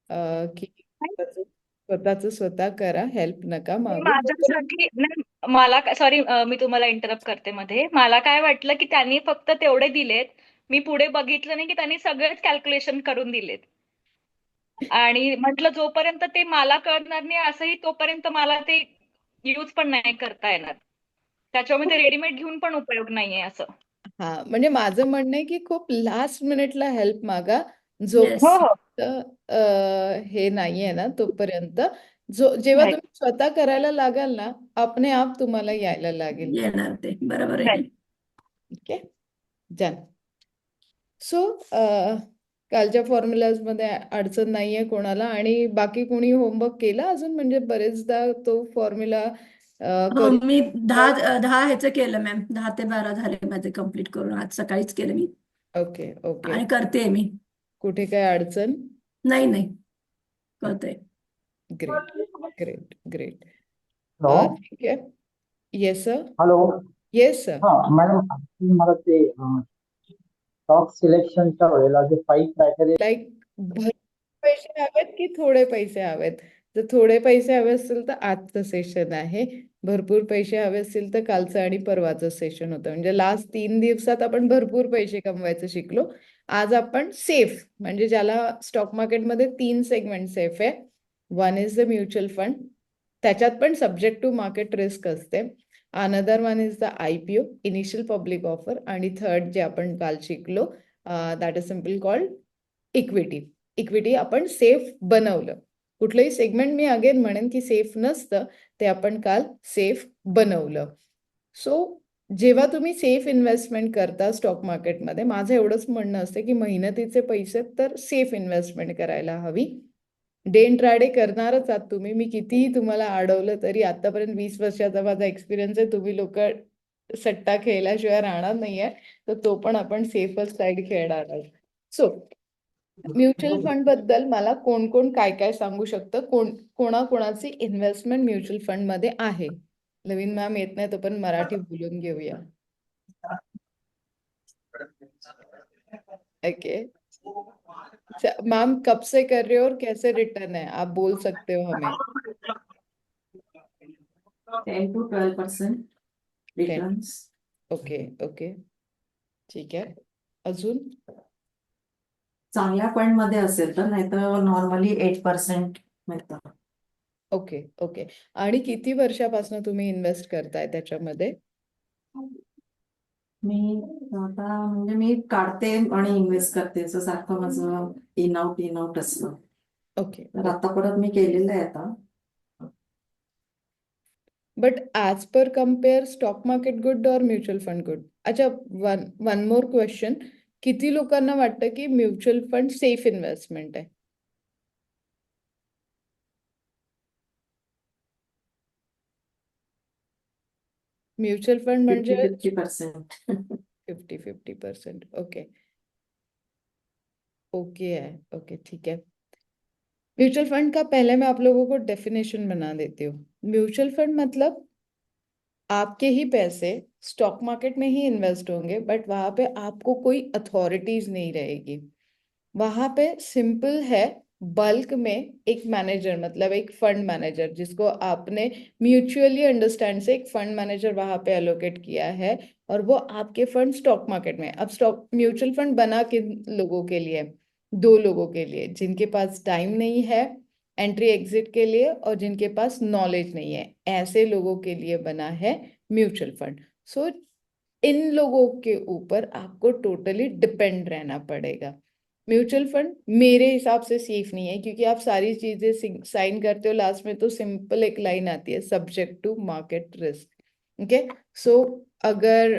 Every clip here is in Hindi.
की स्वतःच स्वतः करा, हेल्प नका नाही, मागू तोपर्यंत. माझ्यासाठी नाही. सॉरी, मी तुम्हाला इंटरप्ट करते मध्ये. मला काय वाटलं की त्यांनी फक्त तेवढे दिलेत. मी पुढे बघितलं नाही की त्यांनी सगळेच कॅल्क्युलेशन करून दिलेत. आणि म्हटलं जोपर्यंत ते मला कळणार नाही असंही, तोपर्यंत मला ते यूज पण नाही करता येणार. त्याच्यामध्ये रेडीमेड घेऊन पण उपयोग नाहीये असं. हा, म्हणजे माझं म्हणणं आहे की खूप लास्ट मिनिटला हेल्प मागा, हो, जोपर्यंत हो. हे नाहीये ना तोपर्यंत. जेव्हा राईट. तुम्ही स्वतः करायला लागाल ना, आपणे आप तुम्हाला यायला लागेल. येणार ते, बरोबर आहे. राईट. Okay, done. सो कालच्या फॉर्म्युलाज मध्ये अडचण नाहीये कोणाला, आणि बाकी कोणी होमवर्क केला अजून? म्हणजे बरेचदा तो फॉर्म्युला हो, करू. मी 10 ह्याचं केलं मॅम. 10 ते 12 झाले माझे कम्प्लीट करून. आज सकाळीच केलं मी. Okay okay. आणि करते मी. कुठे काय अडचण? नाही नाही, करते. Great great great. हॅलो. ठीक आहे. Yes sir. Hello. Yes sir. हा मॅडम, actually मला ते स्टॉक सिलेक्शनच्या वेळेला जे 5 क्रायटेरिया. लाईक भरपूर पैसे हवेत की थोडे पैसे हवेत? जर थोडे पैसे हवे असतील तर आजचं सेशन आहे. भरपूर पैसे हवे असतील तर कालचं आणि परवाचं सेशन होतं. म्हणजे लास्ट 3 दिवसात आपण भरपूर पैसे कमवायचं शिकलो. आज आपण सेफ, म्हणजे ज्याला स्टॉक मार्केटमध्ये 3 सेगमेंट सेफ आहे. One is the mutual fund, त्याच्यात पण सब्जेक्ट टू मार्केट रिस्क असते. Another one is the IPO, initial public offer. आणि थर्ड जे आपण काल शिकलो, that is simple called equity. Equity आपण सेफ बनवलं. कुठलंही सेगमेंट मी अगेन म्हणेन की सेफ नसतं, ते आपण काल सेफ बनवलं. सो जेव्हा तुम्ही सेफ इन्व्हेस्टमेंट करता स्टॉक मार्केटमध्ये, माझं एवढंच म्हणणं असतं की मेहनतीचे पैसे तर सेफ इन्व्हेस्टमेंट करायला हवी. डे इंट्राडे करणारच आहात तुम्ही. मी कितीही तुम्हाला अडवलं तरी, आतापर्यंत 20 वर्षाचा माझा एक्सपिरियन्स आहे, तुम्ही लोक सट्टा खेळल्याशिवाय राहणार नाहीये. तर तो पण आपण सेफच साईड खेळणार आहोत. सो म्युच्युअल फंड बद्दल मला कोण कोण काय काय सांगू शकतं? कोणाकोणाची इन्व्हेस्टमेंट म्युच्युअल फंड मध्ये आहे? नवीन मॅम येत नाही, तो पण मराठी बोलून घेऊया. ओके मैम, कब से कर रहे हो और कैसे रिटर्न है, आप बोल सकते हो हमें? 10 to 12% 10. रिटर्न्स. ओके ओके, ठीक आहे. अजून? चांगल्या फंड मध्ये असेल तर, नाही तर नॉर्मली 8% मिळतं. Okay okay. आणि किती वर्षापासून तुम्ही इन्व्हेस्ट करताय त्याच्यामध्ये? मी आता म्हणजे मी काढते आणि इन्व्हेस्ट करते, असं सारखं माझं इन आउट असतं. ओके तर ओके. आता परत मी केलेलं आहे आता. But as per compare stock market good और म्युच्युअल फंड गुड? अच्छा, वन वन मोर क्वेश्चन. किती लोकांना वाटतं की म्युच्युअल फंड सेफ इन्व्हेस्टमेंट आहे? म्युच्युअल फंड म्हणजे 50-50%. 50-50%. ओके ओके है, ओके ठीक है. म्यूचुअल फंड का पहले मैं आप लोगों को डेफिनेशन बना देती हूँ. म्यूचुअल फंड मतलब आपके ही पैसे स्टॉक मार्केट में ही इन्वेस्ट होंगे, बट वहां पे आपको कोई अथॉरिटीज नहीं रहेगी. वहां पे सिंपल है, बल्क में एक मैनेजर, मतलब एक फंड मैनेजर जिसको आपने म्यूचुअली अंडरस्टैंड से एक फंड मैनेजर वहां पे एलोकेट किया है, और वो आपके फंड स्टॉक मार्केट में. अब स्टॉक म्यूचुअल फंड बना किन लोगों के लिए? 2 लोगों के लिए, जिनके पास टाइम नहीं है एंट्री एग्जिट के लिए, और जिनके पास नॉलेज नहीं है, ऐसे लोगों के लिए बना है म्यूचुअल फंड. सो इन लोगों के ऊपर आपको टोटली डिपेंड रहना पड़ेगा. म्यूचुअल फंड मेरे हिसाब से सेफ नहीं है, क्योंकि आप सारी चीजें साइन करते हो, लास्ट में तो सिंपल एक लाइन आती है, subject to market risk. Okay. So अगर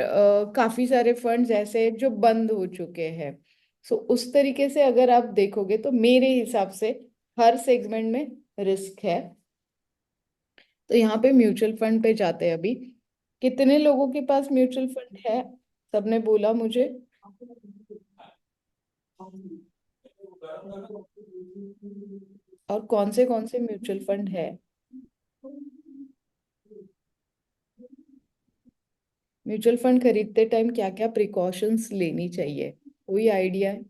काफी सारे फंड्स ऐसे हैं जो बंद हो चुके हैं, सो उस तरीके से अगर आप देखोगे तो मेरे हिसाब से हर सेगमेंट में रिस्क है. तो यहाँ पे म्यूचुअल फंड पे जाते हैं अभी. कितने लोगों के पास म्यूचुअल फंड है? सबने बोला मुझे. और कौन से म्यूचुअल फंड है? म्यूचुअल फंड खरीदते टाइम क्या क्या प्रिकॉशंस लेनी चाहिए? कोई आइडिया है?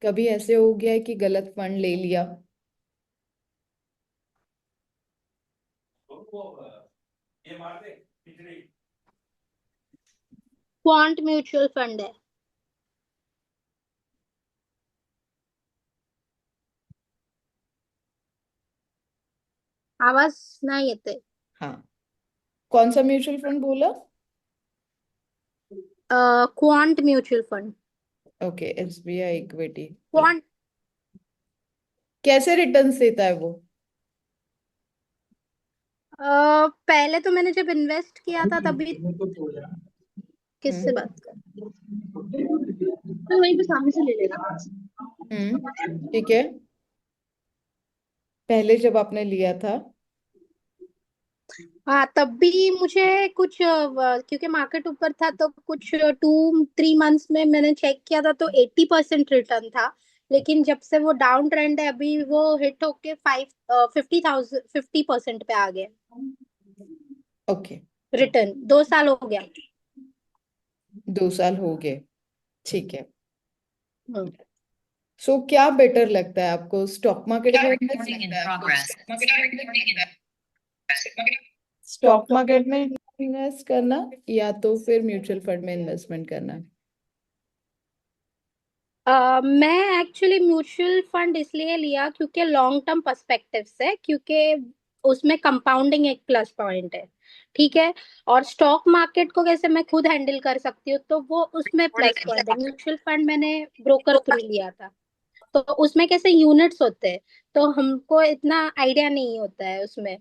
कभी ऐसे हो गया है कि गलत फंड ले लिया? क्वांट म्युच्युअल फंड आहे. आवाज नाही येते. हाँ, कौन सा म्यूचुअल फंड बोला? Quant mutual fund. Okay, SBI equity. Quant कैसे रिटर्न्स देता है वो? पहले तो मैंने जब इन्वेस्ट किया था तभी. किससे हम्म बात कर? तो वहीं पे सामने से ले लेना. ठीक है। पहले जब आपने लिया था, हाँ, तब भी मुझे कुछ क्योंकि मार्केट ऊपर था तो कुछ 2-3 मंथ्स में मैंने चेक किया था तो 80% रिटर्न था. लेकिन जब से वो डाउन ट्रेंड है अभी वो हिट होके 50% पे आ गए. ओके, रिटर्न 2 साल हो गया. 2 साल हो गए, ठीक है। हम्म. सो क्या बेटर लगता है आपको, स्टॉक मार्केट में स्टॉक मार्केट में इन्वेस्ट करना या तो फिर म्यूचुअल फंड में इन्वेस्टमेंट करना? मैं एक्चुअली म्यूचुअल फंड इसलिए लिया क्योंकि लॉन्ग टर्म पर्सपेक्टिव से, क्योंकि उसमें कंपाउंडिंग एक प्लस पॉइंट है. ठीक है. और स्टॉक मार्केट को कैसे मैं खुद हैंडल कर सकती हूँ तो वो उसमें प्लस पॉइंट है. म्यूचुअल फंड मैंने ब्रोकर थ्रू लिया था तो उसमें कैसे यूनिट्स होते हैं तो हमको इतना आइडिया नहीं होता है उसमें.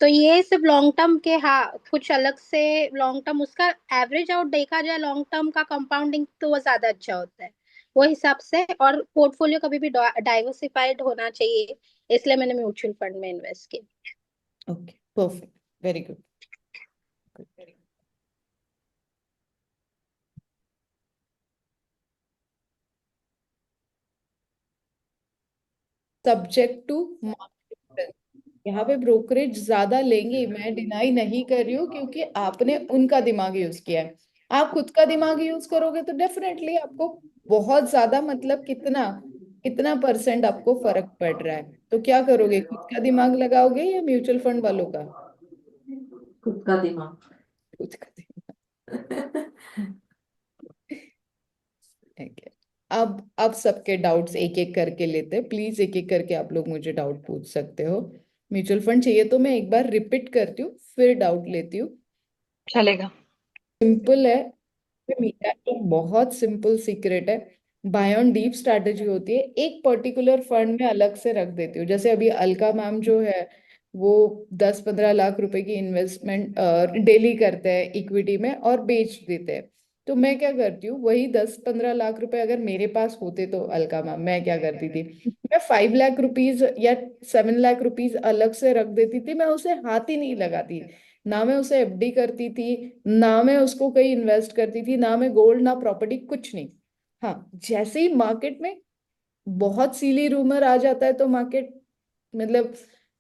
तो ये सिर्फ लॉन्ग टर्म के, हाँ, कुछ अलग से लॉन्ग टर्म उसका एवरेज आउट देखा जाए लॉन्ग टर्म का कंपाउंडिंग तो वो ज्यादा अच्छा होता है वो हिसाब से. और पोर्टफोलियो कभी भी डाइवर्सिफाइड होना चाहिए इसलिए मैंने म्यूचुअल फंड में इन्वेस्ट किया. Okay, perfect, very good. Subject to market, यहाँ पे ब्रोकरेज ज्यादा लेंगे, मैं डिनाई नहीं कर रही हूँ, क्योंकि आपने उनका दिमाग यूज किया है। आप खुद का दिमाग यूज करोगे तो डेफिनेटली आपको बहुत ज्यादा, मतलब कितना कितना परसेंट आपको फर्क पड़ रहा है। तो क्या करोगे, खुद का दिमाग लगाओगे या म्यूचुअल फंड वालों का? खुद का दिमाग. खुद का दिमाग। ठीक है। अब सबके डाउट्स एक एक करके लेते हैं, प्लीज एक एक करके आप लोग मुझे डाउट पूछ सकते हो। म्यूचुअल फंड चाहिए तो मैं एक बार रिपीट करती हूँ, फिर डाउट लेती हूँ। चलेगा। सिंपल है, मेरा एक बहुत सिंपल सीक्रेट है। बाय ऑन डीप स्ट्रैटेजी होती है, एक पर्टिकुलर फंड में अलग से रख देती हूँ। जैसे अभी अलका मैम जो है, वो 10-15 लाख रुपए की इन्वेस्टमेंट डेली करते हैं इक्विटी में और बेच देते हैं। तो मैं क्या करती हूँ, वही 10-15 लाख रुपए अगर मेरे पास होते तो अलका मैम, मैं क्या करती थी, मैं 5 लाख रुपीज या 7 लाख रुपीज अलग से रख देती थी। मैं उसे हाथ ही नहीं लगाती, ना मैं उसे एफडी करती थी, ना मैं उसको कहीं इन्वेस्ट करती थी, ना मैं गोल्ड ना प्रॉपर्टी, कुछ नहीं। हाँ, जैसे ही मार्केट में बहुत सिली रूमर आ जाता है तो मार्केट, मतलब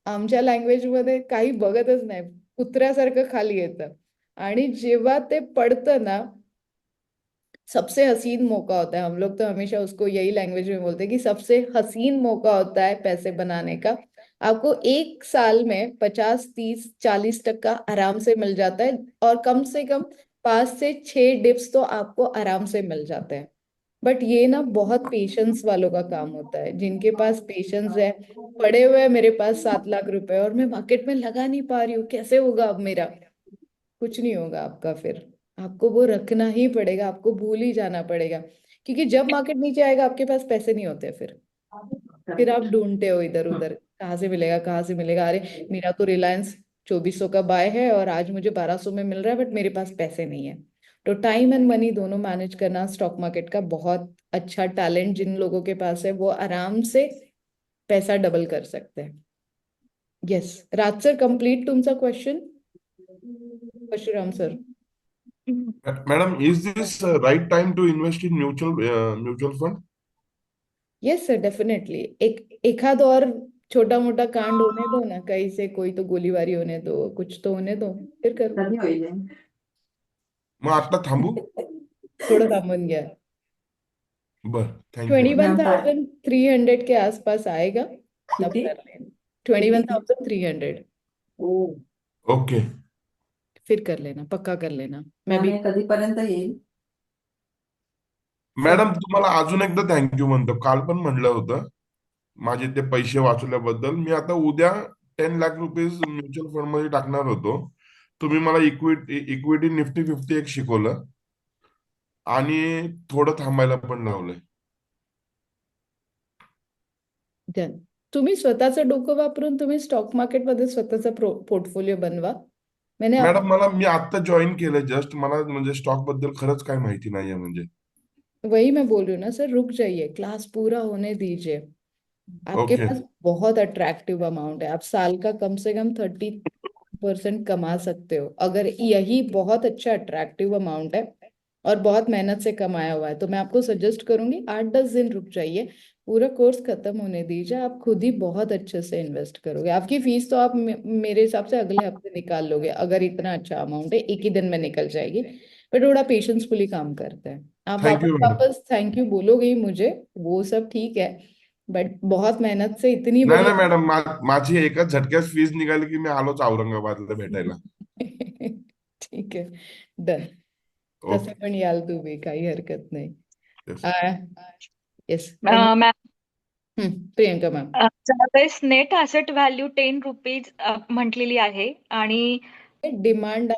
आमच्या लँग्वेज मध्ये काही बघतच नाही, कुत्र्यासारखं खाली येतं. आणि जेव्हा ते पडतं ना, सबसे हसीन मौका होता है, हम लोग तो हमेशा उसको यही लैंग्वेज में बोलते हैं कि सबसे हसीन मौका होता है पैसे बनाने का। आपको एक साल में 50-30-40% आराम से मिल जाता है, और कम से कम 5 से 6 डिप्स तो आपको आराम से मिल जाते हैं। बट ये ना बहुत पेशेंस वालों का काम होता है, जिनके पास पेशेंस है। पड़े हुए हैं मेरे पास 7 लाख रुपए और मैं मार्केट में लगा नहीं पा रही हूँ, कैसे होगा अब मेरा? कुछ नहीं होगा आपका फिर, आपको वो रखना ही पड़ेगा, आपको भूल ही जाना पड़ेगा, क्योंकि जब मार्केट नीचे आएगा आपके पास पैसे नहीं होते। फिर आप ढूंढते हो इधर उधर, कहाँ से मिलेगा कहाँ से मिलेगा, अरे मेरा तो रिलायंस 2400 का बाय है और आज मुझे 1200 में मिल रहा है, बट मेरे पास पैसे नहीं है। तो टाइम एंड मनी दोनों मैनेज करना स्टॉक मार्केट का बहुत अच्छा टैलेंट जिन लोगों के पास है, वो आराम से पैसा डबल कर सकते हैं। यस, राज सर, कंप्लीट तुमचा question, Parshuram sir. Madam, is this right time to invest in mutual fund? Yes sir, definitely. एखाद और छोटा मोटा कांड होने दो ना, कहीं से कोई तो गोलीबारी होने दो, कुछ तो होने दो, फिर करो। कधी होईल? मग आता थांबू? थोड़ा थांबून घ्या। बर, thank you twenty madam. One ma'am काय? थाउजेंड थ्री हंड्रेड के आसपास आएगा, तब किती? कर लेना। 21,300। ओ, ओके फिर कर लेना, पक्का कर लेना। मैं आणि भी हे कधीपर्यंत येईल? सब मॅडम, तुम्हाला अजून एकदा थँक्यू म्हणतो. काल पण म्हणलं होतं माझे ते पैसे वाचवल्याबद्दल. मी आता उद्या 10 लाख रुपीज म्युच्युअल फंड मध्ये टाकणार होतो. तुम्ही मला इक्विटी इक्विटी निफ्टी 50 एक शिकवलं आणि थोडं थांबायला पण लावलंय. डन. तुम्ही स्वतःचं डोकं वापरून तुम्ही स्टॉक मार्केटमध्ये स्वतःचा पोर्टफोलिओ बनवा. मैंने आप मॅडम, मला मी आता जॉईन केलंय जस्ट. मला म्हणजे स्टॉक बद्दल खरंच काय माहिती नाहीये म्हणजे. वही मैं बोल रही हूँ ना सर, रुक जाइए, क्लास पूरा होने दीजिए। आपके ओके पास बहुत अट्रैक्टिव अमाउंट है, आप साल का कम से कम 30% कमा सकते हो। अगर यही बहुत अच्छा अट्रैक्टिव अमाउंट है और बहुत मेहनत से कमाया हुआ है, तो मैं आपको सजेस्ट करूंगी 8-10 दिन रुक जाइए, पूरा कोर्स खत्म होने दीजिए, आप खुद ही बहुत अच्छे से इन्वेस्ट करोगे। आपकी फीस तो आप मेरे हिसाब से अगले हफ्ते निकाल लोगे, अगर इतना अच्छा अमाउंट है, एक ही दिन में निकल जाएगी। पर थोड़ा पेशेंसफुली काम करते हैं। आप वापस थँक्यू मॅडम. वापस थैंक यू बोलोगे ही मुझे, वो सब ठीक है, बट बहुत मेहनत से इतनी नाही बड़ी नाही मॅडम, माझी एकाच झटक्यात फीस निघाली की मी आलोच औरंगाबादला भेटायला. ठीक है, डन। तसं ओके. पण याल तुम्ही, काही हरकत नाही। Yes. Yes, ma'am, Priyanka ma'am. ज्यावेळेस नेट ॲसेट व्हॅल्यू 10 रुपीज म्हटलेली आहे आणि demand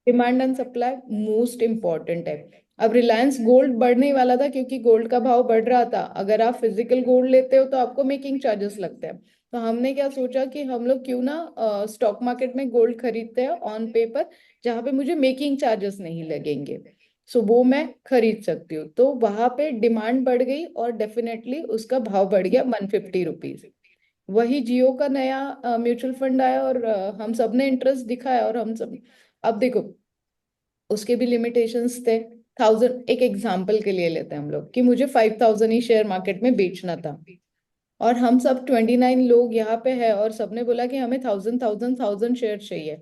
demand and supply most important है। अब रिलायंस गोल्ड बढ़ने वाला था क्योंकि गोल्ड का भाव बढ़ रहा था। अगर आप फिजिकल गोल्ड लेते हो तो आपको मेकिंग चार्जेस लगते हैं। तो हमने क्या सोचा कि हम लोग क्यों ना स्टॉक मार्केट में गोल्ड खरीदते हैं ऑन पेपर, जहां पे मुझे मेकिंग चार्जेस नहीं लगेंगे। सो वो मैं खरीद सकती हूँ। तो वहां पे डिमांड बढ़ गई और डेफिनेटली उसका भाव बढ़ गया 150 रुपीज। वही जियो का नया म्यूचुअल फंड आया और हम सब ने इंटरेस्ट दिखाया, और हम सब, अब देखो उसके भी लिमिटेशंस थे। 1000, एक एग्जांपल के लिए लेते हैं हम लोग कि मुझे 5000 ही शेयर मार्केट में बेचना था, और हम सब 29 लोग यहाँ पे है, और सबने बोला कि हमें 1000 शेयर चाहिए,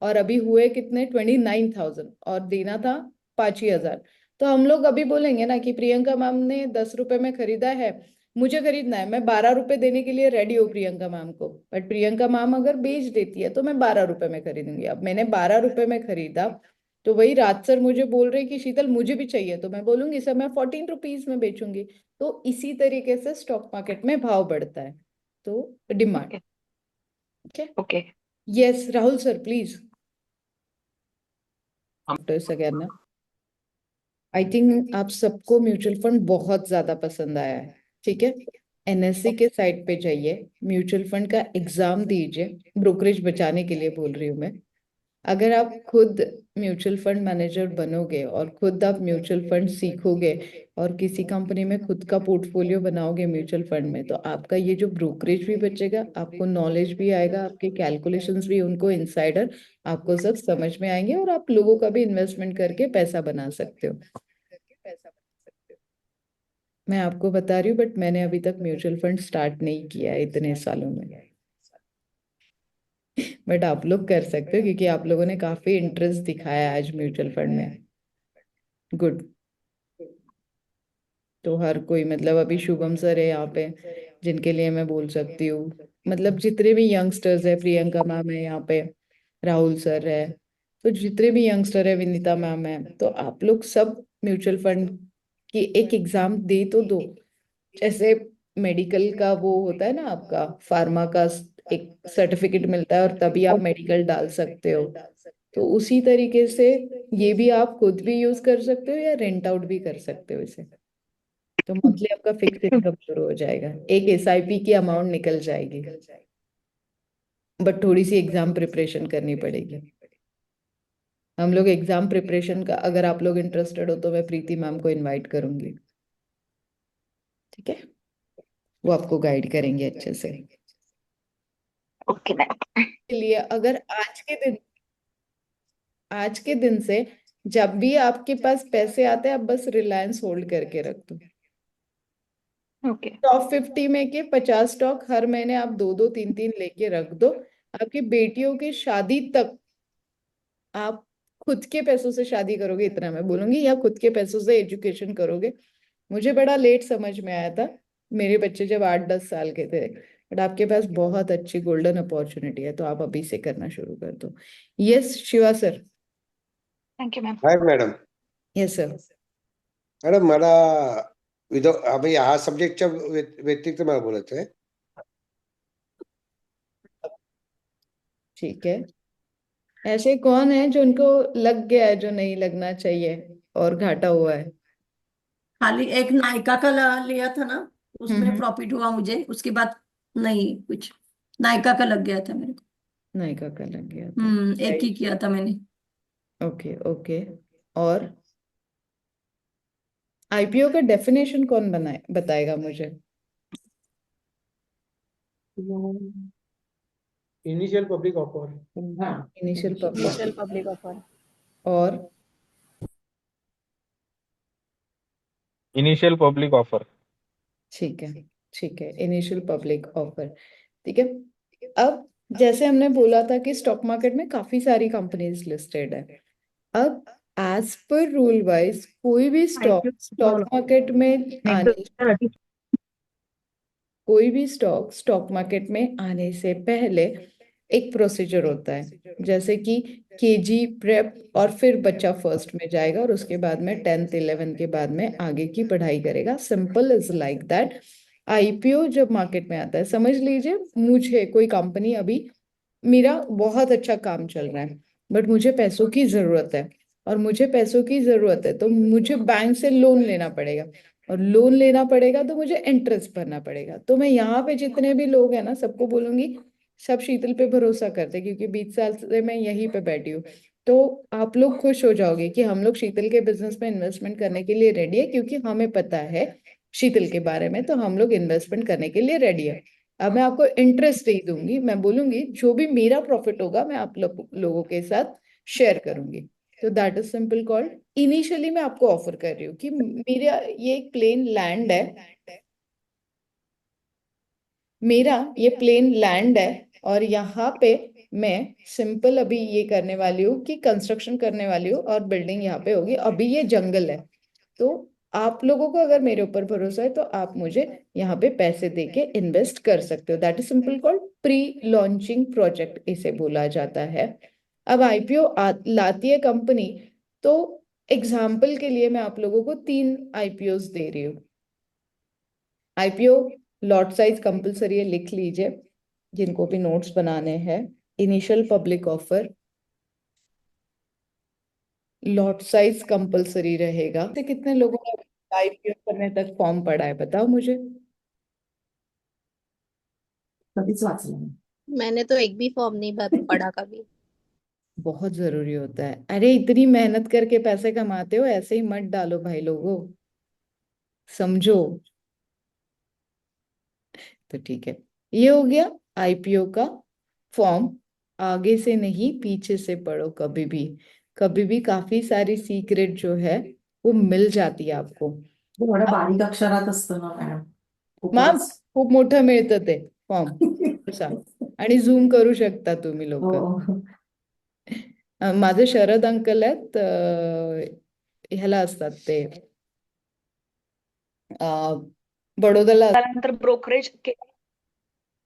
और अभी हुए कितने, 29,000, और देना था 5,000। तो हम लोग अभी बोलेंगे ना कि प्रियंका मैम ने 10 रुपए में खरीदा है, मुझे खरीदना है, मैं 12 रुपए देने के लिए रेडी हूँ प्रियंका मैम को, बट प्रियंका मैम अगर बेच देती है तो मैं 12 रुपए में खरीदूंगी। अब मैंने 12 रुपए में खरीदा, तो वही रात सर मुझे बोल रहे कि शीतल मुझे भी चाहिए, तो मैं बोलूंगी सर मैं 14 रुपीज में बेचूंगी। तो इसी तरीके से स्टॉक मार्केट में भाव बढ़ता है, तो demand. Okay okay, okay yes Rahul sir please. तो सगळ्यांना आई थिंक आप सबको म्यूचुअल फंड बहुत ज्यादा पसंद आया है, ठीक है। एनएससी के साइट पे जाइए, म्यूचुअल फंड का एग्जाम दीजिए, ब्रोकरेज बचाने के लिए बोल रही हूँ मैं। अगर आप खुद म्यूचुअल फंड मैनेजर बनोगे और खुद आप म्यूचुअल फंड सीखोगे और किसी कंपनी में खुद का पोर्टफोलियो बनाओगे म्यूचुअल फंड में, तो आपका ये जो ब्रोकरेज भी बचेगा, आपको नॉलेज भी आएगा, आपके कैलकुलेशंस भी उनको इनसाइडर आपको सब समझ में आएंगे, और आप लोगों का भी इन्वेस्टमेंट करके पैसा बना सकते हो। मैं आपको बता रही हूँ, बट मैंने अभी तक म्यूचुअल फंड स्टार्ट नहीं किया है इतने सालों में, बट आप लोग कर सकते हो क्योंकि आप लोगों ने काफी इंटरेस्ट दिखाया है आज म्यूचुअल फंड में। गुड। तो हर कोई, मतलब अभी शुभम सर है यहाँ पे जिनके लिए मैं बोल सकती हूँ, मतलब जितने भी यंगस्टर्स है, प्रियंका मैम है यहाँ पे, राहुल सर है, तो जितने भी यंगस्टर है, विनीता मैम है, तो आप लोग सब म्यूचुअल फंड की एक एग्जाम दे तो दो। जैसे मेडिकल का वो होता है ना, आपका फार्मा का एक सर्टिफिकेट मिलता है और तभी आप मेडिकल डाल सकते हो, तो उसी तरीके से ये भी आप खुद भी यूज कर सकते हो या रेंट आउट भी कर सकते हो इसे। तो मंथली आपका फिक्स इनकम शुरू हो जाएगा, एक एसआईपी की अमाउंट निकल जाएगी, बट थोड़ी सी एग्जाम प्रिपरेशन करनी पड़ेगी। हम लोग एग्जाम प्रिपरेशन का, अगर आप लोग इंटरेस्टेड हो तो मैं प्रीति मैम को इनवाइट करूंगी, ठीक है, वो आपको गाइड करेंगे अच्छे से। Okay ma'am. के लिए अगर आज के दिन से जब भी आपके पास पैसे आते हैं, आप बस रिलायंस होल्ड करके रख दो। ओके टॉप 50 में के 50 स्टॉक हर महीने आप दो दो तीन तीन लेके रख दो। आपकी बेटियों की शादी तक आप खुद के पैसों से शादी करोगे, इतना मैं बोलूंगी, या खुद के पैसों से एजुकेशन करोगे। मुझे बड़ा लेट समझ में आया था, मेरे बच्चे जब 8-10 साल के थे, बट आपके पास बहुत अच्छी गोल्डन अपॉर्चुनिटी है, तो आप अभी से करना शुरू कर दो। Yes Shiva sir. Thank you ma'am. Hi madam. Yes sir. Madam मला म्हणजे हा सब्जेक्टच्या व्यतिरिक्त मला बोलायचं आहे. ठीक है. ऐसे कौन है जो उनको लग गया है जो नहीं लगना चाहिए और घाटा हुआ है? खाली एक नायका का लिया था ना, उसमें हम्म. प्रॉफिट हुआ मुझे, उसके बाद नहीं कुछ। नायका का लग गया था मेरे को। नहीं का लग गया था. एक ही किया था मैंने। Okay okay. और आईपीओ का डेफिनेशन कौन बताएगा मुझे? Initial public offer. Initial initial public. Public offer. और इनिशियल पब्लिक ऑफर. ठीक है. ठीक है, इनिशियल पब्लिक ऑफर. ठीक है. अब जैसे हमने बोला था कि स्टॉक मार्केट में काफी सारी कंपनीज लिस्टेड है. अब एज पर रूल वाइज कोई भी स्टॉक मार्केट में आने कोई भी स्टॉक मार्केट में आने से पहले एक प्रोसीजर होता है, जैसे कि केजी प्रेप, और फिर बच्चा फर्स्ट में जाएगा और उसके बाद में 10th 11th के बाद में आगे की पढ़ाई करेगा. Simple is like that. IPO जब मार्केट में आता है, समझ लीजिए मुझे कोई कंपनी, अभी मेरा बहुत अच्छा काम चल रहा है बट मुझे पैसों की जरूरत है, और मुझे पैसों की जरूरत है तो मुझे बैंक से लोन लेना पड़ेगा, और लोन लेना पड़ेगा तो मुझे इंटरेस्ट भरना पड़ेगा. तो मैं यहाँ पे जितने भी लोग हैं ना, सबको बोलूंगी सब शीतल पे भरोसा करते, क्योंकि 20 साल से मैं यहीं पे बैठी हूँ. तो आप लोग खुश हो जाओगे कि हम लोग शीतल के बिजनेस में इन्वेस्टमेंट करने के लिए रेडी है, क्योंकि हमें पता है शीतल के बारे में, तो हम लोग इन्वेस्टमेंट करने के लिए रेडी है. अब मैं आपको इंटरेस्ट नहीं दूंगी, मैं बोलूंगी जो भी मेरा प्रॉफिट होगा मैं आप लोगों के साथ शेयर करूंगी. तो that is simple called. Initially मैं आपको ऑफर कर रही हूँ कि मेरा ये एक प्लेन लैंड है, मेरा ये प्लेन लैंड है, और यहाँ पे मैं सिंपल अभी ये करने वाली हूँ कि कंस्ट्रक्शन करने वाली हूँ, और बिल्डिंग यहाँ पे होगी. अभी ये जंगल है, तो आप लोगों को अगर मेरे ऊपर भरोसा है तो आप मुझे यहाँ पे पैसे देके इन्वेस्ट कर सकते हो. That is simple called pre launching project, इसे बोला जाता है. अब आईपीओ लाती है कंपनी, तो एग्जाम्पल के लिए मैं आप लोगों को 3 आईपीओ दे रही हूँ. आईपीओ लॉट साइज कंपलसरी है, लिख लीजिए जिनको भी नोट्स बनाने हैं. Initial public offer, lot size compulsory रहेगा. तो कितने लोगों ने आईपीओ करने तक फॉर्म पढ़ा है, बताओ मुझे. कधीच वाचलं नाही. मैंने तो एक भी फॉर्म नहीं पढ़ा कभी. बहुत जरूरी होता है. अरे इतनी मेहनत करके पैसे कमाते हो, ऐसे ही मत डालो भाई लोगों, समझो. तो ठीक है, ये हो गया आईपीओ का फॉर्म. आगे से नहीं पीछे से पढ़ो कभी भी. कभी भी काफी सारी सीक्रेट जो है वो मिल जाती है आपको. एवढं बारीक अक्षरात असतं ना मॅडम. मॅम खूपच. खूप मोठं मिळतं ते फॉर्म, आणि झूम करू शकता तुम्ही लोक. हो. माझे शरद अंकल आहेत, ह्याला असतात ते बडोद्याला. त्यानंतर ब्रोकरेज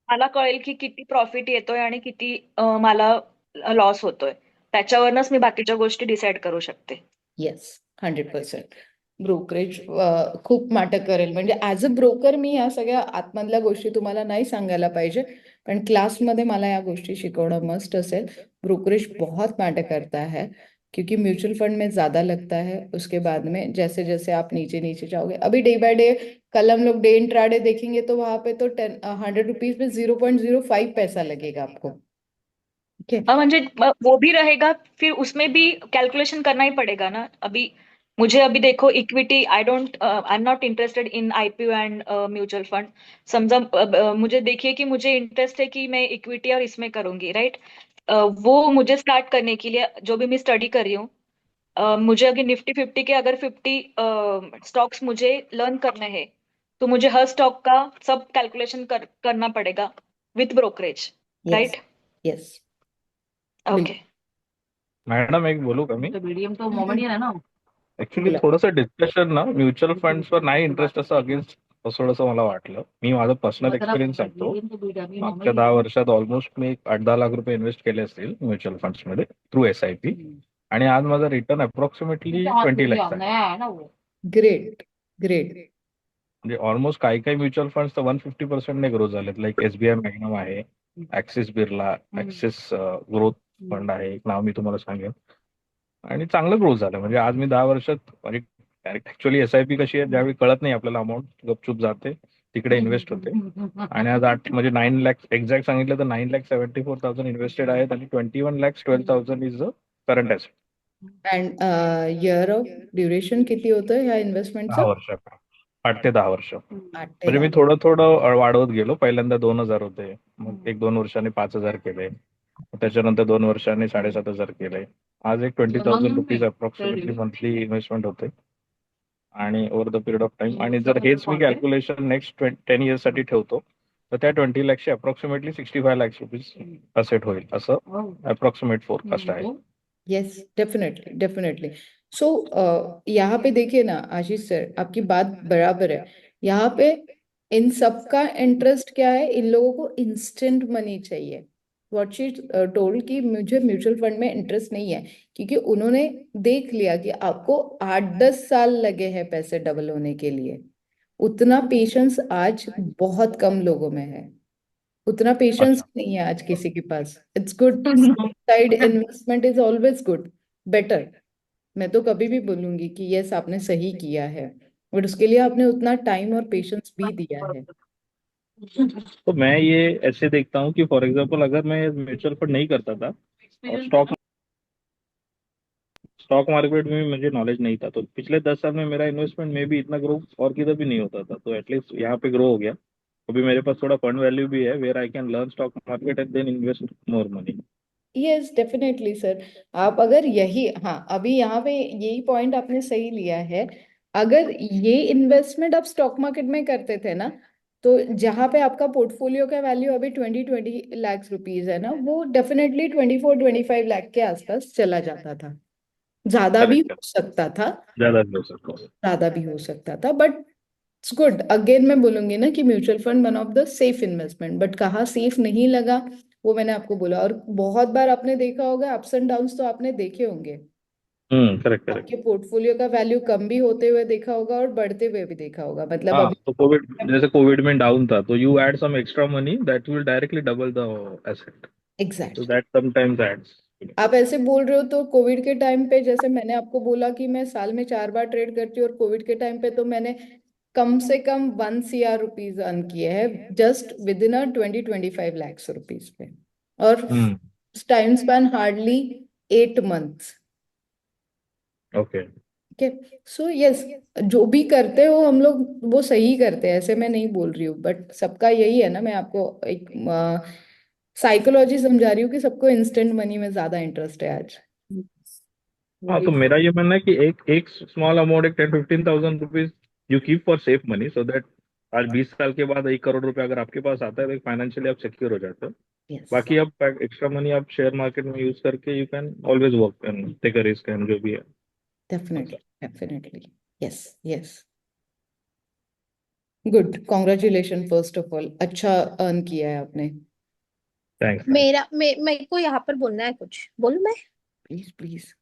मला कळेल की किती प्रॉफिट येतोय आणि किती मला लॉस होतोय. त्याच्यावरनच मी बाकीच्या गोष्टी डिसाईड करू शकते. येस, 100%. ब्रोकरेज खूप मॅटर करेल. म्हणजे ॲज अ ब्रोकर मी या सगळ्या आतमधल्या गोष्टी तुम्हाला नाही सांगायला पाहिजे, पण क्लासमध्ये मला या गोष्टी शिकवणं मस्ट असेल. ब्रोकरेज बहुत मैटर करता है, क्योंकि म्यूचुअल फंड में ज्यादा लगता है. उसके बाद में जैसे जैसे आप नीचे नीचे जाओगे, अभी डे बाय डे कल हम लोग डे इंट्राडे देखेंगे तो वहां पे तो 100 रुपीज में 0.05 पैसा लगेगा आपको. ठीक है. म्हणजे वो भी रहेगा, फिर उसमें भी कैलकुलेशन करना ही पड़ेगा ना. अभी देखो equity, I am not interested in IPO and mutual fund. समझा, मुझे देखिए कि मुझे इंटरेस्ट है कि मैं इक्विटी और इसमें करूंगी, राइट. वो मुझे स्टार्ट करने के लिए जो भी मैं स्टडी कर रही हूँ, मुझे अगर निफ्टी 50 के अगर 50 स्टॉक्स मुझे लर्न करने हैं, तो मुझे हर स्टॉक का सब कैलकुलेशन करना पड़ेगा with brokerage, right. Yes. Okay. Madam एक बोलू का मी? मीडियम तो मोमेडियन है ना. ऍक्च्युली बोला. थोडंसं डिस्कशन ना म्युच्युअल फंड्सवर नाही इंटरेस्ट असं अगेन्स्ट असं थोडंसं मला वाटलं. मी माझा पर्सनल एक्सपिरियन्स सांगतो. मागच्या 10 वर्षात ऑलमोस्ट मी 8-10 लाख रुपये इन्व्हेस्ट केले असतील म्युच्युअल फंड्समध्ये थ्रू SIP. आणि आज माझा रिटर्न अप्रॉक्सिमेटली 20 lakhs आहे. Great great. म्हणजे ऑलमोस्ट काही म्युच्युअल फंड्स तर 150% ग्रो झालेत. लाईक SBI मॅग्नम आहे, axis Birla, axis growth fund आहे, एक नाव मी तुम्हाला सांगेन. आणि चांगलं ग्रोथ झालं. म्हणजे आज मी 10 वर्षात म्हणजे ऍक्च्युअली SIP कशी आहे, ज्यावेळी कळत नाही आपल्याला अमाऊंट गपचूप जाते तिकडे इन्व्हेस्ट होते. आणि आज 9 लाख एक्झॅक्ट सांगितलं तर 9,74,000 इन्व्हेस्टेड आहेत आणि 21,12,000 is the current asset. And year of duration किती होतं ह्या 10 इन्व्हेस्टमेंटचं? वर्ष 8 ते 10 वर्ष. 8 ते म्हणजे मी 10. थोडं वाढवत गेलो. पहिल्यांदा 2,000 होते, मग 1-2 वर्षांनी 5,000 केले, त्याच्यानंतर 2 वर्षांनी 7,500 केले. आज एक 20,000 रुपीज अप्रॉक्सिमेटली मंथली इन्व्हेस्टमेंट होते आणि over the period of time. आणि जर हेच मी कॅल्क्युलेशन नेक्स्ट 10 years साठी ठेवतो तर त्या 20 lakhची अप्रॉक्सिमेटली 65 lakhs रुपीज असेट होईल, असं अप्रॉक्सिमेट फोरकास्ट आहे. Yes definitely definitely. सो यहाँ पे देखिए ना आशीष सर, आपकी बात बराबर है. यहाँ पे इन सबका इंटरेस्ट क्या है? इन लोगों को इंस्टेंट मनी चाहिए. व्हाट शी टोल्ड कि मुझे म्यूचुअल फंड में इंटरेस्ट नहीं है, क्योंकि उन्होंने देख लिया कि आपको 8-10 साल लगे हैं पैसे डबल होने के लिए. उतना पेशेंस आज बहुत कम लोगों में है. उतना पेशेंस अच्छा. नहीं है आज किसी के पास. It's good. Side investment is always good, better. मैं तो कभी भी बोलूंगी कि यस आपने सही किया है, बट उसके लिए आपने उतना टाइम और पेशेंस भी दिया है. तो मैं ये ऐसे देखता हूँ कि फॉर एग्जाम्पल अगर मैं म्यूचुअल फंड नहीं करता था और स्टॉक मार्केट में भी मुझे नॉलेज नहीं था, तो पिछले 10 साल में मेरा इन्वेस्टमेंट में भी इतना ग्रो और किधर भी नहीं होता था. तो एटलीस्ट यहाँ पे ग्रो हो गया. अभी मेरे पास थोड़ा फंड वैल्यू भी है where I can learn stock market and then invest more money. Yes definitely sir. आप अगर यही, हाँ अभी यहाँ पे यही पॉइंट आपने सही लिया है. अगर ये इन्वेस्टमेंट आप स्टॉक मार्केट में करते थे ना, तो जहाँ पे आपका पोर्टफोलियो का वैल्यू अभी 20 लाख रुपीज है ना, वो डेफिनेटली 24-25 लाख के आसपास चला जाता था. ज्यादा भी करेक्ट, हो सकता था, ज्यादा भी हो सकता है. ज्यादा भी हो सकता था, बट इट्स गुड. अगेन मैं बोलूंगी ना कि mutual fund one of the safe investment, but कहाँ सेफ नहीं लगा वो मैंने आपको बोला. और बहुत बार आपने देखा होगा अप्स एंड डाउन्स, तो आपने देखे होंगे. करेक्ट. आपके पोर्टफोलियो का वैल्यू कम भी होते हुए देखा होगा और बढ़ते हुए भी देखा होगा. मतलब हाँ, अभी तो कोविड, जैसे कोविड में डाउन था तो you add some extra money that will directly double the asset. तो एग्जैक्ट दैट समटाइम्स एड्स. आप ऐसे बोल रहे हो, तो कोविड के टाइम पे जैसे मैंने आपको बोला कि मैं साल में 4 बार ट्रेड करती हूँ, और कोविड के टाइम पे तो मैंने कम से कम 1 CR रुपीज अर्न किए हैं just with in 20-25 lakh rupees पे. और time span hardly 8 months. Okay. Okay. So yes, जो भी करते हो हम लोग वो सही करते हैं, ऐसे मैं नहीं बोल रही हूँ, बट सबका यही है ना. मैं आपको एक साइकोलॉजी समझा रही हूँ कि सबको इंस्टेंट मनी में ज्यादा इंटरेस्ट है आज. हाँ, तो मेरा ये मानना है कि एक स्मॉल अमाउंट, एक 10-15,000 rupees you keep for safe money, so that आज 20 साल के बाद 1 करोड़ रुपए अगर आपके पास आता है तो फाइनेंशियली आप सिक्योर हो जाते हो. यस बाकी आप एक्स्ट्रा मनी आप शेयर मार्केट में यूज करके you can always work and take a risk and जो भी है. Definitely definitely. Yes yes. Good. Congratulation first of all. अच्छा अर्न किया है आपने. थैंक्स. मेरे को यहाँ पर बोलना है कुछ. बोलूं मैं? Please please.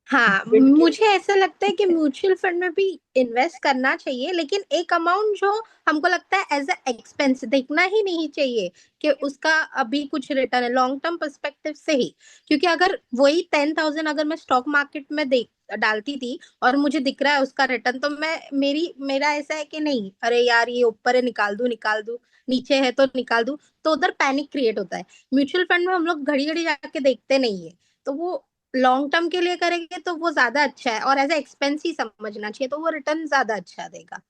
हाँ, मुझे ऐसा लगता है कि म्यूचुअल फंड में भी इन्वेस्ट करना चाहिए, लेकिन एक अमाउंट जो हमको लगता है एज अ एक्सपेंस देखना ही नहीं चाहिए कि उसका अभी कुछ रिटर्न है, लॉन्ग टर्म पर्सपेक्टिव से ही. क्योंकि अगर वही 10,000 अगर मैं स्टॉक मार्केट में डालती थी और मुझे दिख रहा है उसका रिटर्न, तो मेरा ऐसा है कि नहीं, अरे यार ये ऊपर है, निकाल दूं, नीचे है तो निकाल दूं, तो उधर पैनिक क्रिएट होता है. म्यूचुअल फंड में हम लोग घड़ी घड़ी जाके देखते नहीं है, तो वो लॉन्ग टर्म के लिए करेंगे तो वो ज्यादा अच्छा है, और एज ए एक्सपेंस ही समझना चाहिए, तो वो रिटर्न ज्यादा अच्छा देगा.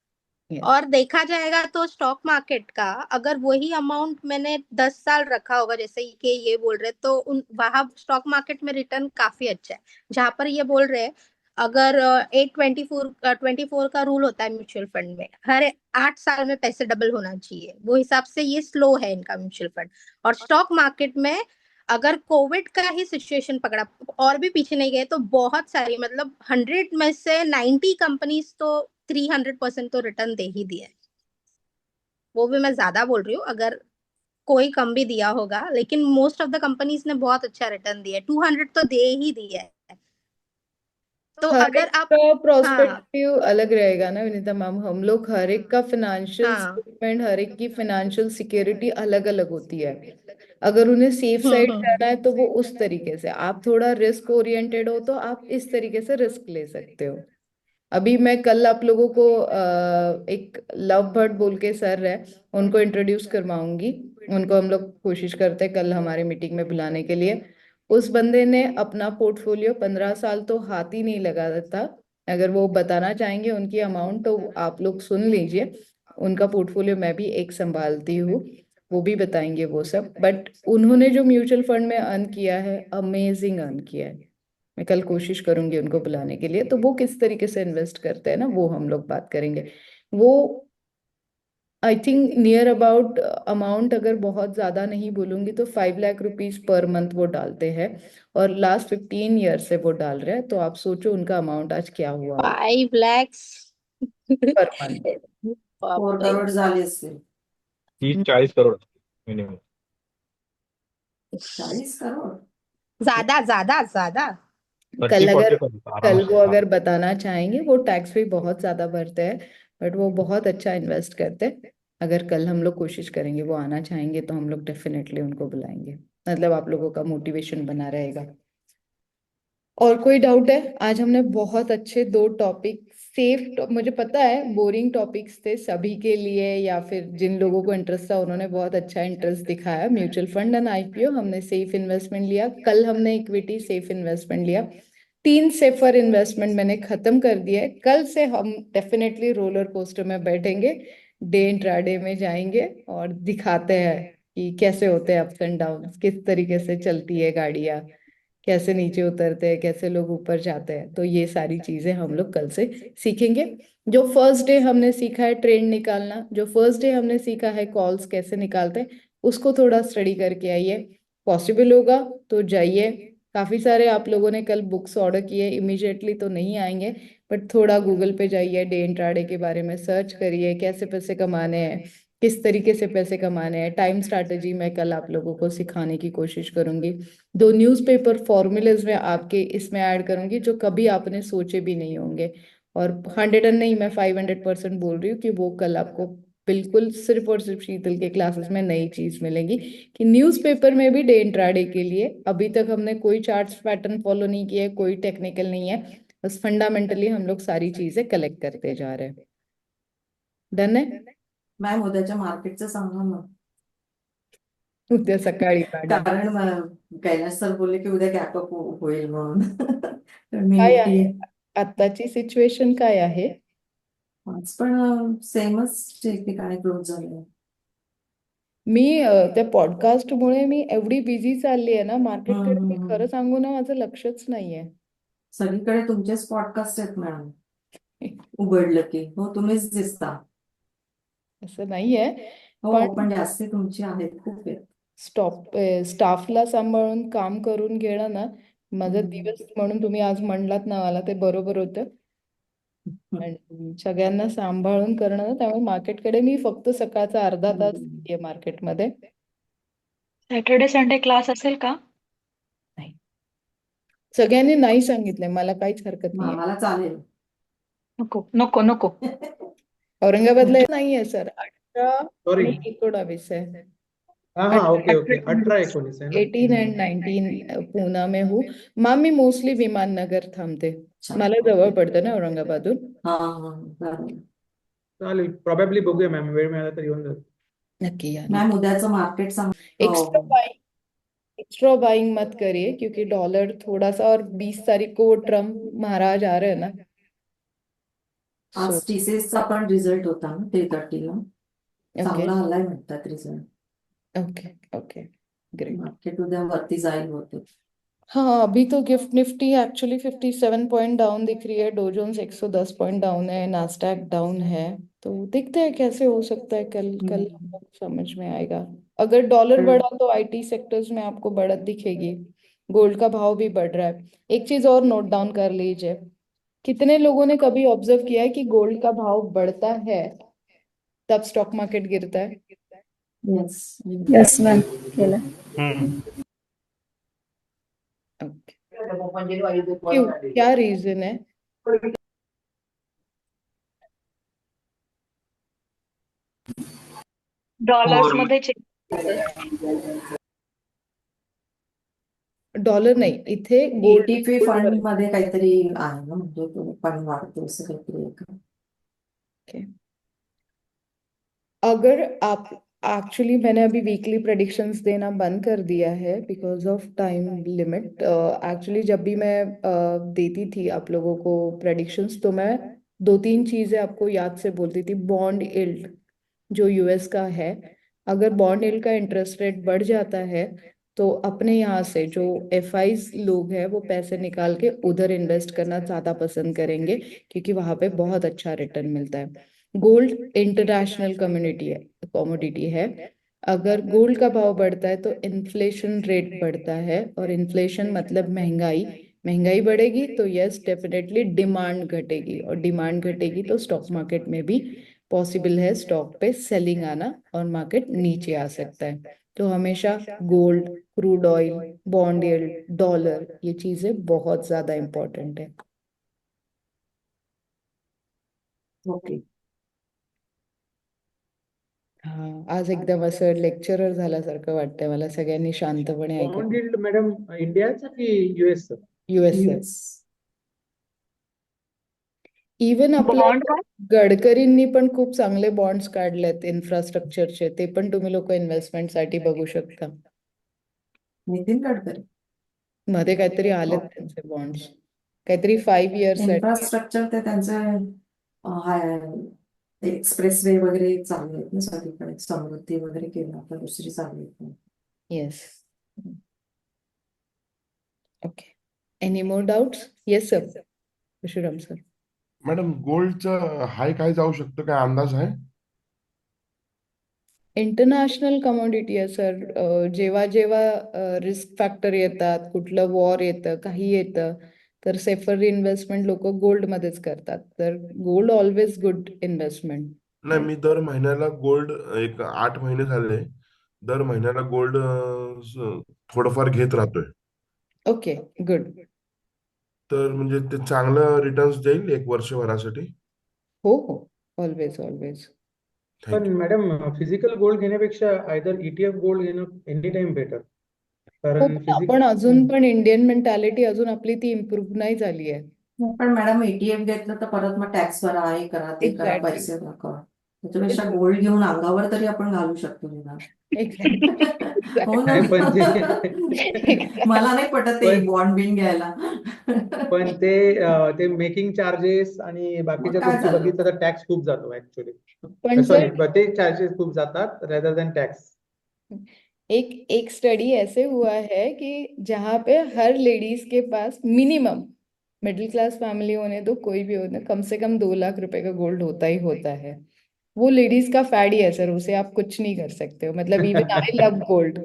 और देखा जाएगा तो स्टॉक मार्केट का अगर वही अमाउंट मैंने 10 साल रखा होगा, जैसे कि ये बोल रहे, तो वहां स्टॉक मार्केट में रिटर्न काफी अच्छा है. जहां पर ये बोल रहे अगर 8-24 का रूल होता है म्यूचुअल फंड में, हर 8 साल में पैसे डबल होना चाहिए, वो हिसाब से ये स्लो है इनका म्यूचुअल फंड. और स्टॉक मार्केट में अगर कोविड का ही सिचुएशन पकड़ा और भी पीछे नहीं गए, तो बहुत सारी, मतलब 100 में से 90 कंपनीज तो 300% तो रिटर्न दे ही दिया है. वो भी मैं ज्यादा बोल रही हूँ, अगर कोई कम भी दिया होगा, लेकिन मोस्ट ऑफ द कंपनीज ने बहुत अच्छा रिटर्न दिया है, 200 तो दे ही दिया है। तो हर अगर एक आप, का हाँ प्रोस्पेक्टिव अलग रहेगा ना विनीता मैम, हम लोग हर एक का फाइनेंशियल हाँ, स्टेटमेंट, हर एक की फाइनेंशियल सिक्योरिटी अलग अलग होती है। अगर उन्हें सेफ साइड जाना है तो वो उस तरीके से, आप थोड़ा रिस्क ओरिएंटेड हो तो आप इस तरीके से रिस्क ले सकते हो। अभी मैं कल आप लोगों को एक लव भट्ट बोल के सर है, उनको इंट्रोड्यूस करवाऊंगी। उनको हम लोग कोशिश करते हैं कल हमारे मीटिंग में बुलाने के लिए। उस बंदे ने अपना पोर्टफोलियो 15 साल तो हाथ ही नहीं लगाया था। अगर वो बताना चाहेंगे उनकी अमाउंट तो आप लोग सुन लीजिए। उनका पोर्टफोलियो मैं भी एक संभालती हूँ, वो भी बताएंगे वो सब। बट उन्होंने जो म्यूचुअल फंड में अर्न किया है, अमेजिंग अर्न किया है। मैं कल कोशिश करूंगी उनको बुलाने के लिए, तो वो किस तरीके से इन्वेस्ट करते हैं ना, वो हम लोग बात करेंगे। वो I think near about amount, अगर बहुत ज्यादा नहीं बोलूंगी तो 5 लाख रुपीज पर मंथ वो डालते हैं, और लास्ट 15 ईयर से वो डाल रहे हैं। तो आप सोचो उनका अमाउंट आज क्या हुआ हो 5 lakhs। Per month. बाप 4 रे। करोड झाले असतील. 30-40 करोड़ मिनिमम। 40 करोड. ज्यादा ज्यादा ज्यादा। कल 30-40 अगर करोड़ आराम कल से, वो हाँ। अगर बताना चाहेंगे, वो टैक्स भी बहुत ज्यादा भरते हैं, बट वो बहुत अच्छा इन्वेस्ट करते हैं। अगर कल हम लोग कोशिश करेंगे, वो आना चाहेंगे तो हम लोग डेफिनेटली उनको बुलाएंगे। मतलब आप लोगों का मोटिवेशन बना रहेगा। और कोई डाउट है? आज हमने बहुत अच्छे 2 टॉपिक, सेफ, मुझे पता है बोरिंग टॉपिक्स थे सभी के लिए, या फिर जिन लोगों को इंटरेस्ट था उन्होंने बहुत अच्छा इंटरेस्ट दिखाया। म्यूचुअल फंड एंड आईपीओ हमने सेफ इन्वेस्टमेंट लिया, कल हमने इक्विटी सेफ इन्वेस्टमेंट लिया। 3 सेफर इन्वेस्टमेंट मैंने खत्म कर दिया है। कल से हम डेफिनेटली रोलर कोस्टर में बैठेंगे, डे इंट्राडे में जाएंगे और दिखाते हैं कि कैसे होते हैं अप्स एंड डाउन, किस तरीके से चलती है गाड़ियाँ, कैसे नीचे उतरते हैं, कैसे लोग ऊपर जाते हैं। तो ये सारी चीजें हम लोग कल से सीखेंगे। जो फर्स्ट डे हमने सीखा है ट्रेंड निकालना, जो फर्स्ट डे हमने सीखा है कॉल्स कैसे निकालते हैं, उसको थोड़ा स्टडी करके आइए। पॉसिबल होगा तो जाइए। काफी सारे आप लोगों ने कल बुक्स ऑर्डर किए, इमीडिएटली तो नहीं आएंगे, बट थोड़ा गूगल पे जाइए, डे इंट्राडे के बारे में सर्च करिए, कैसे पैसे कमाने हैं, किस तरीके से पैसे कमाने हैं। टाइम स्ट्रैटेजी मैं कल आप लोगों को सिखाने की कोशिश करूंगी। 2 न्यूज़पेपर फॉर्मूलेज में आपके इसमें ऐड करूंगी जो कभी आपने सोचे भी नहीं होंगे। और 100 नहीं, मैं 500% बोल रही हूँ कि वो कल आपको बिल्कुल सिर्फ और सिर्फ शीतल के क्लासेस में नई चीज मिलेगी, कि न्यूज़पेपर में भी डे इंट्राडे के लिए अभी तक हमने कोई चार्ट्स पैटर्न फॉलो नहीं किया है, कोई टेक्निकल नहीं है, बस फंडामेंटली हम लोग सारी चीजें कलेक्ट करते जा रहे हैं। डन है? मॅम उद्याच्या मार्केटचं सांगा ना. उद्या सकाळी मॅडम कारण कैलास सर बोलले की उद्या गॅपअप होईल म्हणून. तर मी काय एकटी आहे आत्ताची सिच्युएशन, काय आहे? आज पण सेमच ठिकाणी क्लोज झाले. मी त्या पॉडकास्टमुळे मी एवढी बिझी चालली आहे ना मार्केटकडे, मी खरं सांगू ना माझं लक्षच नाहीये. सगळीकडे तुमचेच पॉडकास्ट आहेत मॅडम. उघडलं की हो तुम्हीच दिसता. असं नाहीये, हो पण पण जास्ती तुमची आहेत, खूप आहेत. स्टाफला सांभाळून काम करून घेणं ना माझा दिवस, म्हणून तुम्ही आज म्हणलात ना मला, ते बरोबर होतं. आणि सगळ्यांना सांभाळून करणं ना, त्यामुळे मार्केटकडे मी फक्त सकाळचा अर्धा तास आहे मार्केटमध्ये. सॅटर्डे संडे क्लास असेल का? नाही, सगळ्यांनी नाही सांगितलंय, मला काहीच हरकत नाहीये. मला चालेल. नको नको नको. औरंगाबादला नाहीये सर, 18 सॉरी. आणि 19 है। हाँ हाँ, ओके ओके, 18-19 है ना. 18 एंड 19 पुणे में हूँ मैम. मी मोस्टली विमान नगर थांबते, मला जवळ पडतं ना औरंगाबादून. हा हा चालेल. चालेल, प्रॉबेबली बघूया मॅम, वेळ मिळाला तर येऊन जाऊ. नक्की या. मॅम उद्याचं मार्केट सांग. एक्स्ट्रा बाइंग मत करिए, क्योंकि डॉलर थोड़ा सा, और 20 तारीख को वो ट्रम्प महाराज आ रहे हैं ना. आज टीसीएसचा पण रिझल्ट होता ना 3:30 ला. ओके चांगला आलाय म्हणतात result. Okay okay great. Market उद्या वरती जाईल होते. हाँ, अभी तो gift Nifty actually 57 point down दिख रही है, डो जोन्स 110 पॉइंट डाउन है, नास्डैक डाउन है। तो देखते हैं कैसे हो सकता है कल कल हमको समझ में आएगा। अगर डॉलर बढ़ा तो आईटी सेक्टर्स में आपको बढ़त दिखेगी। गोल्ड का भाव भी बढ़ रहा है। एक चीज और नोट डाउन कर लीजिए, कितने लोगों ने कभी ऑब्जर्व किया है कि गोल्ड का भाव बढ़ता है तब स्टॉक मार्केट गिरता है। येस यस मॅम केलं. ओके, क्यों, क्या रीजन है? डॉलर्स मध्ये चेंज. डॉलर नाही, इथे गोल्ड ईटीपी फंड मध्ये काहीतरी आहे ना, म्हणजे तो पण वाढतो असं काहीतरी आहे का? अगर आप एक्चुअली मैंने अभी वीकली प्रेडिक्शंस देना बंद कर दिया है because of time limit. Actually जब भी मैं देती थी आप लोगों को प्रेडिक्शंस, तो मैं 2-3 चीजें आपको याद से बोलती थी। बॉन्ड यील्ड जो यूएस का है, अगर बॉन्ड यील्ड का इंटरेस्ट रेट बढ़ जाता है तो अपने यहाँ से जो एफआईज लोग हैं वो पैसे निकाल के उधर इन्वेस्ट करना ज़्यादा पसंद करेंगे, क्योंकि वहाँ पे बहुत अच्छा रिटर्न मिलता है। गोल्ड इंटरनेशनल कमोडिटी है। अगर गोल्ड का भाव बढ़ता है तो इन्फ्लेशन रेट बढ़ता है, और इन्फ्लेशन मतलब महंगाई बढ़ेगी तो यस डेफिनेटली डिमांड घटेगी, और डिमांड घटेगी तो स्टॉक मार्केट में भी पॉसिबल है स्टॉक पे सेलिंग आना और मार्केट नीचे आ सकता है। तो हमेशा gold, crude oil, bond yield, dollar, ये चीजें बहुत ज्यादा इंपॉर्टेंट है। ओके. हा, आज एकदम असं लेक्चरर झाल्यासारखं वाटतंय मला, सगळ्यांनी शांतपणे बॉन्ड ऐकलं। यील्ड मॅडम इंडियाचं की युएस? US US. इवन आपल्या बॉन्ड काय? गडकरींनी पण खूप चांगले बॉन्ड्स काढलेत इन्फ्रास्ट्रक्चरचे, ते पण तुम्ही लोक इन्व्हेस्टमेंटसाठी बघू शकता। नितीन गडकरी मध्ये काहीतरी आलेत त्यांचे बॉन्ड्स, काहीतरी 5 इयर्स साठी। इन्फ्रास्ट्रक्चर ते त्यांचं एक्सप्रेस वे वगैरे चालू आहेत ना सगळीकडे, समृद्धी वगैरे केलं, आता दुसरी चालू आहेत. Yes, okay, any more doubts? Yes sir, Parshuram sir. Madam गोल्डचं हाय काय जाऊ शकतं, काय अंदाज आहे? इंटरनॅशनल कमोडिटी आहे सर। जेव्हा जेव्हा रिस्क फॅक्टर येतात, कुठलं वॉर येतं, काही येतं, तर सेफर इन्व्हेस्टमेंट लोक गोल्डमध्येच करतात, तर गोल्ड ऑलवेज गुड इन्व्हेस्टमेंट। नाही, मी दर महिन्याला गोल्ड, एक 8 महिने झाले, दर महिन्याला गोल्ड थोडंफार घेत राहतोय. Okay, good. तर म्हणजे ते चांगलं रिटर्न्स देईल एक वर्षभरासाठी. हो हो, ऑलवेज ऑलवेज। पण थँक्यू. मॅडम फिजिकल गोल्ड घेण्यापेक्षा आयदर ईटीएफ गोल्ड घेणं एनी टाइम बेटर, हो, कारण पण आपण अजून पण इंडियन मेंटॅलिटी अजून आपली ती इम्प्रूव्ह नाही झाली आहे। पण मॅडम ईटीएफ घेतलं तर परत मग टॅक्स भरा, हे करा, ते करा, Exactly. पैसे दाखवा. त्याच्यापेक्षा गोल्ड घेऊन अंगावर तरी आपण घालू शकतो निदान. हो ना. नाही, पण मला नाही पटत ते पण बॉन्ड बिन घ्यायला. पण ते मेकिंग चार्जेस आणि बाकीच्या मग काय गोष्टी झालं? बघितलं तर टॅक्स खूप जातो ऍक्च्युली. पण सॉरी, सर, ते चार्जेस खूप जातात रेदर दॅन टॅक्स. एक स्टडी ऐसे हुआ है कि जहाँ पे हर लेडीज के पास मिनिमम, मिडिल क्लास फैमिली होने तो कोई भी होने, कम से कम 2 लाख रुपए का गोल्ड होता ही होता है। वो लेडीज का फैड ही है सर, उसे आप कुछ नहीं कर सकते हो। मतलब इवन आई लव गोल्ड।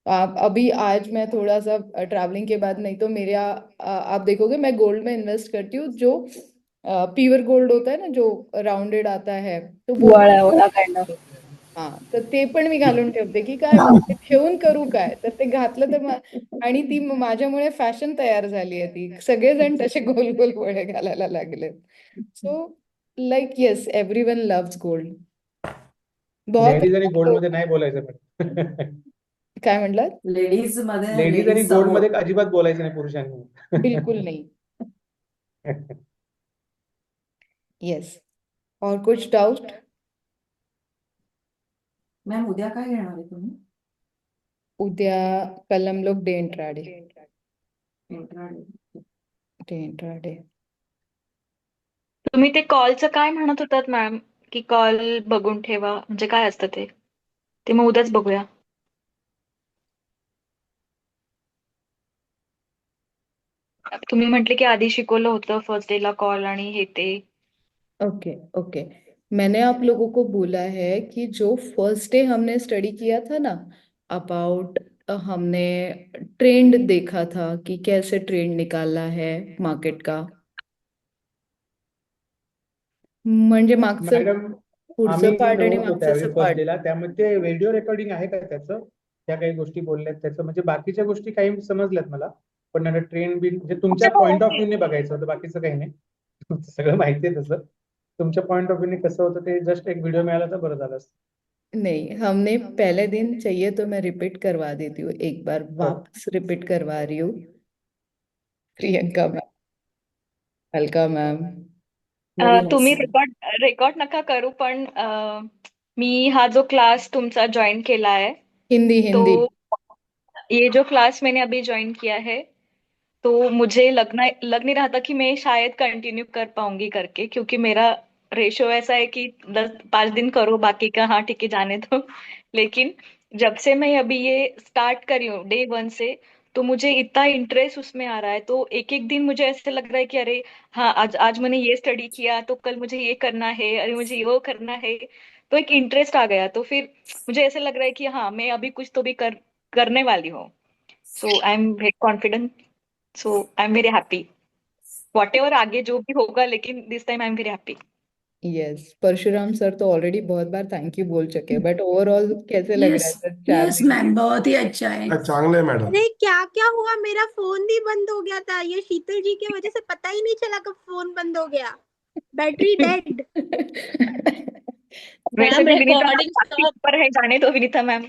आप अभी आज मैं थोड़ा सा ट्रैवलिंग के बाद, नहीं तो आप देखोगे मैं गोल्ड में इन्वेस्ट करती हूँ, जो प्योर गोल्ड होता है ना, जो राउंडेड आता है, तो वो वळा काइंड ऑफ. हा, तर ते पण मी घालून ठेवते की काय ते ठेवून करू काय, तर ते घातलं तर आणि ती माझ्यामुळे फॅशन तयार झाली आहे, ती सगळेजण तसे गोल गोल वळे घालायला लागले। So like yes, everyone loves gold बहुत। लेडीज आणि गोल्ड मध्ये नाही बोलायचं मॅडम. काय म्हटलात? लेडीज मध्ये लेडीज आणि लेडीज गोल्ड समोर. मध्ये अजिबात बोलायचं नाही पुरुषांनी. बिल्कुल नहीं। यस, और कुछ डाउट? मॅम उद्या काय घेणार आहे तुम्ही? उद्या कल हम लोग day intraday. Intraday. Day intraday. तुम्ही ते कॉलचं काय म्हणत होतात मॅम, की कॉल बघून ठेवा, म्हणजे काय असतं ते? ते मग उद्याच बघूया. तुम्ही म्हटले की आधी शिकवलं होतं फर्स्ट डे ला कॉल आणि हे ते. ओके ओके, मैंने आप लोगों को बोला है कि जो फर्स्ट डे हमने स्टडी किया था ना अबाउट, हमने ट्रेंड देखा था कि कैसे ट्रेंड निकालना है मार्केट का, म्हणजे मागचं मॅडम पुढचं आम्ही पार्ट आणि नव्हतो मागचं त्यावेळी फर्स्ट पार्ट. डेला, त्यामुळे ते व्हिडिओ रेकॉर्डिंग आहे का त्याचं, त्या काही गोष्टी बोलल्यात त्याचं, म्हणजे बाकीच्या गोष्टी काही समजल्यात मला, पण आता ट्रेंड बी म्हणजे तुमच्या पॉईंट ऑफ व्ह्यूने बघायचं होतं, बाकीचं काही नाही. तुमचं सगळं माहिती आहे तसं, तुमच्या पॉईंट ऑफ व्ह्यूने कसं होतं ते जस्ट एक व्हिडिओ मिळाला तर बरं झालं असतं. नहीं, हमने पहले दिन चाहिए तो मैं रिपीट करवा देती हूँ, एक बार वापस रिपीट करवा रही हूँ. Priyanka ma'am, Alka ma'am. Very तुम्ही नाईस. रेकॉर्ड नका करू, पण मी हा जो क्लास तुमचा जॉईन केला है, हिंदी तो हिंदी. ये जो क्लास मैंने अभी ज्वाइन किया है, तो मुझे लग नहीं रहा था कि मैं शायद कंटिन्यू कर पाऊंगी करके, क्योंकि मेरा रेशो ऐसा है कि 5 दिन करो, बाकी का हाँ ठीक है जाने दो. लेकिन जब से मैं अभी ये स्टार्ट करी हूँ डे 1 से, तो मुझे इतना इंटरेस्ट उसमें आ रहा है, तो एक एक दिन मुझे ऐसे लग रहा है कि अरे हाँ, आज आज मैंने ये स्टडी किया तो कल मुझे ये करना है, अरे मुझे वो करना है. तो एक इंटरेस्ट आ गया, तो फिर मुझे ऐसे लग रहा है कि हाँ, मैं अभी कुछ तो भी करने वाली हूँ. So I am very confident. So I am very happy, whatever आगे जो भी होगा, लेकिन this time I am very happy. Yes, Parshuram sir तो ऑलरेडी बहुत बार थैंक यू बोल चुके हैं, बट ओवरऑल कैसे लग रहा है यस सर 4 यस दिन? मैम, बहुत ही अच्छा है. चांगलं आहे मॅडम. अरे क्या क्या हुआ, मेरा फोन भी बंद हो गया था, ये शीतल जी की वजह से पता ही नहीं चला कब फोन बंद हो गया, बैटरी डेड. वैसे मैम भी विनीता रिकॉर्डिंग काफी स्टॉप. ऊपर है, जाने दो विनीता मैम.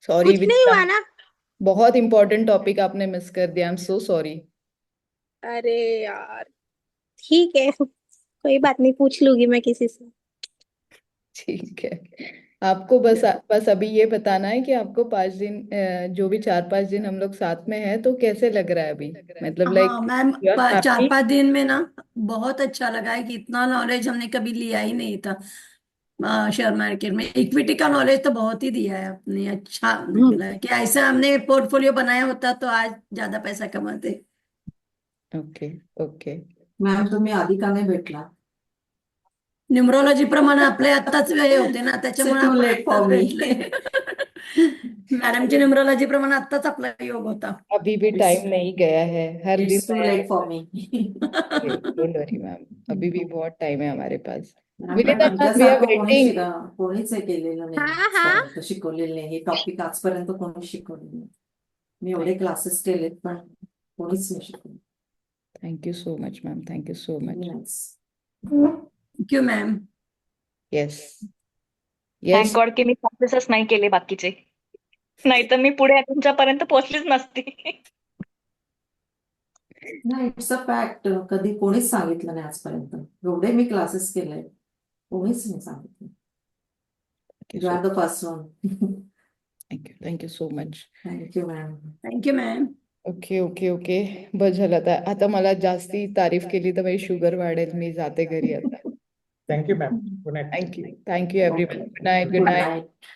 सॉरी कुछ नहीं हुआ विनीता, ना. बहुत इंपॉर्टेंट टॉपिक आपने मिस कर दिया, आई एम सो सॉरी. अरे यार ठीक है, कोई बात नहीं, पूछ लूंगी मैं किसी से. ठीक है, आपको बस अभी ये बताना है कि आपको 5 दिन, जो भी 4-5 दिन हम लोग साथ में हैं, तो कैसे लग रहा है अभी, मतलब लाइक हाँ मैम, यू आर हैप्पी? 4-5 दिन में ना बहुत अच्छा लगा है कि इतना नॉलेज हमने कभी लिया ही नहीं था. शेयर मार्केट में इक्विटी का नॉलेज तो बहुत ही दिया है आपने, अच्छा निकला है कि ऐसा हमने पोर्टफोलियो बनाया होता तो आज ज्यादा पैसा कमाते. Okay okay. मॅम तुम्ही आधी का नाही भेटला? न्यूमरोलॉजी प्रमाणे आपले आताच वेळ होते ना, त्याच्यामुळे Too आपण late for आत्ताच me. भेटले. मॅडमची न्यूमरोलॉजी प्रमाणे आत्ताच आपला योग होता. अभी भी टाइम नहीं गया है, हर दिन It's too नया late for me. Don't worry ma'am, अभी भी बहुत टाइम है हमारे पास. मॅम पण विनीता मैम, वी आर तुमच्यासारखं वेटिंग. कोणीच हे केलेलं नाही हाँ हाँ. आजपर्यंत, शिकवलेलं नाही हे टॉपिक आजपर्यंत कोणीच शिकवलेलं नाही. मी एवढे क्लासेस केलेत पण कोणीच नाही शिकवलं. Thank you so much ma'am, thank you so much. Nice. Thank you ma'am. Yes thank yes. God की मी क्लासेसच नाही केले बाकीचे, नाहीतर मी पुढे तुमच्यापर्यंत पोहोचलीच नसती. नाही, इट्स अ फॅक्ट. कधी कोणीच सांगितलं नाही आजपर्यंत. एवढे मी क्लासेस केले, कोणीच नाही सांगितलं. You are the first one. Thank you so much. Thank you ma'am. Thank you ma'am. Okay okay okay, बस झालं आता मला जास्ती तारीफ केली तर माझी शुगर वाढेल, मी जाते घरी आता. Thank you ma'am, good night. Thank you everyone. Good night. Good night.